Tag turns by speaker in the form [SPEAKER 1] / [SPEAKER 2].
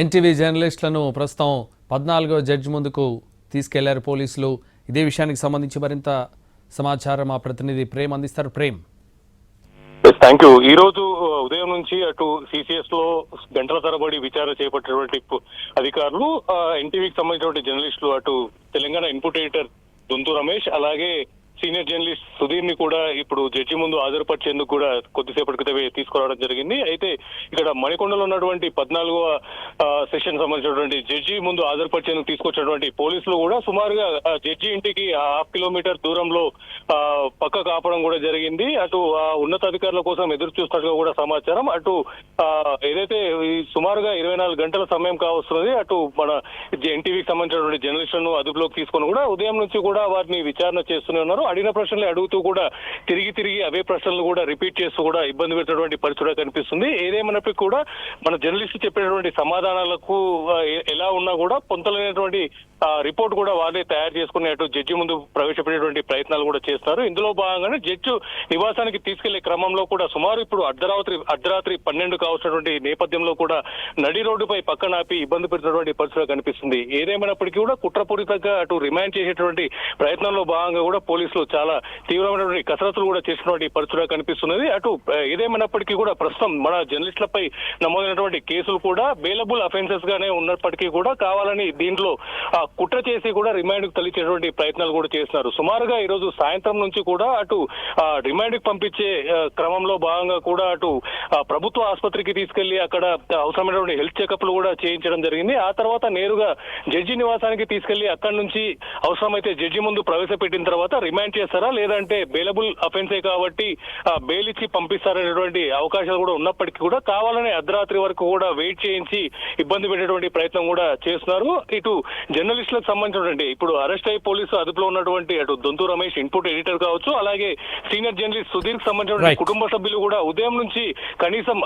[SPEAKER 1] NTV జర్నలిస్టులను ప్రస్తుతం 14వ judge ముందుకు తీసుకెళ్లారు పోలీసులు. ఇదే విషయానికి సంబంధించి మరింత సమాచారం మా ప్రతినిధి ప్రేమ్ అందిస్తారు. ప్రేమ్.
[SPEAKER 2] Thank you. ఈ రోజు ఉదయం నుంచి అటు సిసిఎస్ లో గంటల తరబడి విచారణ చేపట్టినటువంటి అధికారులు, ఎన్టీవీకి సంబంధించినటువంటి జర్నలిస్టులు, అటు తెలంగాణ ఇన్పుట్ ఎడిటర్ దొంతు రమేష్, అలాగే సీనియర్ జర్నలిస్ట్ సుధీర్ ని కూడా ఇప్పుడు జడ్జి ముందు హాజరుపరిచేందుకు కూడా కొద్దిసేపటి క్రితమే తీసుకురావడం జరిగింది. అయితే ఇక్కడ మణికొండలో ఉన్నటువంటి 14వ సెషన్ సంబంధించినటువంటి జడ్జి ముందు హాజరుపరిచేందుకు తీసుకొచ్చినటువంటి పోలీసులు కూడా సుమారుగా జడ్జి ఇంటికి 1/2 కిలోమీటర్ దూరంలో పక్క కాపడం కూడా జరిగింది. అటు ఉన్నతాధికారుల కోసం ఎదురు చూస్తున్నట్టుగా కూడా సమాచారం. అటు ఏదైతే సుమారుగా 24 గంటల సమయం కావస్తున్నది. అటు మన ఎన్టీవీకి సంబంధించినటువంటి జర్నలిస్టులను అదుపులోకి తీసుకొని కూడా ఉదయం నుంచి కూడా వారిని విచారణ చేస్తూనే ఉన్నారు. అడిగిన ప్రశ్నలు అడుగుతూ కూడా తిరిగి అవే ప్రశ్నలు కూడా రిపీట్ చేస్తూ కూడా ఇబ్బంది పెట్టినటువంటి పరిస్థితి కనిపిస్తుంది. ఏదేమైనప్పటికీ కూడా మన జర్నలిస్ట్ చెప్పినటువంటి సమాధానాలకు ఎలా ఉన్నా కూడా పొంతలైనటువంటి రిపోర్ట్ కూడా వారే తయారు చేసుకుని అటు జడ్జి ముందు ప్రవేశపెట్టేటువంటి ప్రయత్నాలు కూడా చేస్తారు. ఇందులో భాగంగానే జడ్జి నివాసానికి తీసుకెళ్లే క్రమంలో కూడా సుమారు ఇప్పుడు అర్ధరాత్రి 12 కావచ్చినటువంటి నేపథ్యంలో కూడా నడి రోడ్డుపై పక్కనాపి ఇబ్బంది పెడుతున్నటువంటి పరిస్థితి కనిపిస్తుంది. ఏదేమైనప్పటికీ కూడా కుట్రపూరితంగా అటు రిమాండ్ చేసేటువంటి ప్రయత్నంలో భాగంగా కూడా పోలీసులు చాలా తీవ్రమైనటువంటి కసరత్తులు కూడా చేసినటువంటి పరిస్థితి కనిపిస్తున్నది. అటు ఏదేమైనప్పటికీ కూడా ప్రస్తుతం మన జర్నలిస్టులపై నమోదైనటువంటి కేసులు కూడా బెయిలబుల్ అఫెన్సెస్ గానే ఉన్నప్పటికీ కూడా కావాలని దీంట్లో కుట్ర చేసి కూడా రిమాండ్ కు తరలించేటువంటి ప్రయత్నాలు కూడా చేస్తున్నారు. సుమారుగా ఈ రోజు సాయంత్రం నుంచి కూడా అటు రిమాండ్ కు పంపించే క్రమంలో భాగంగా కూడా అటు ప్రభుత్వ ఆసుపత్రికి తీసుకెళ్లి అక్కడ అవసరమైనటువంటి హెల్త్ చెకప్లు కూడా చేయించడం జరిగింది. ఆ తర్వాత నేరుగా జడ్జి నివాసానికి తీసుకెళ్లి అక్కడి నుంచి అవసరమైతే జడ్జి ముందు ప్రవేశపెట్టిన తర్వాత రిమాండ్ చేస్తారా లేదంటే బెయిలబుల్ అఫెన్సే కాబట్టి బెయిల్ ఇచ్చి పంపిస్తారనేటువంటి అవకాశాలు కూడా ఉన్నప్పటికీ కూడా కావాలని అర్ధరాత్రి వరకు కూడా వెయిట్ చేయించి ఇబ్బంది పెట్టేటువంటి ప్రయత్నం కూడా చేస్తున్నారు. ఇటు జర్నలిస్టులకు సంబంధించినటువంటి ఇప్పుడు అరెస్ట్ అయ్యి పోలీసు అదుపులో ఉన్నటువంటి అటు దొంతు రమేష్ ఇన్పుట్ ఎడిటర్ కావచ్చు, అలాగే సీనియర్ జర్నలిస్ట్ సుధీర్ కి సంబంధించిన కుటుంబ సభ్యులు కూడా ఉదయం నుంచి కనీసం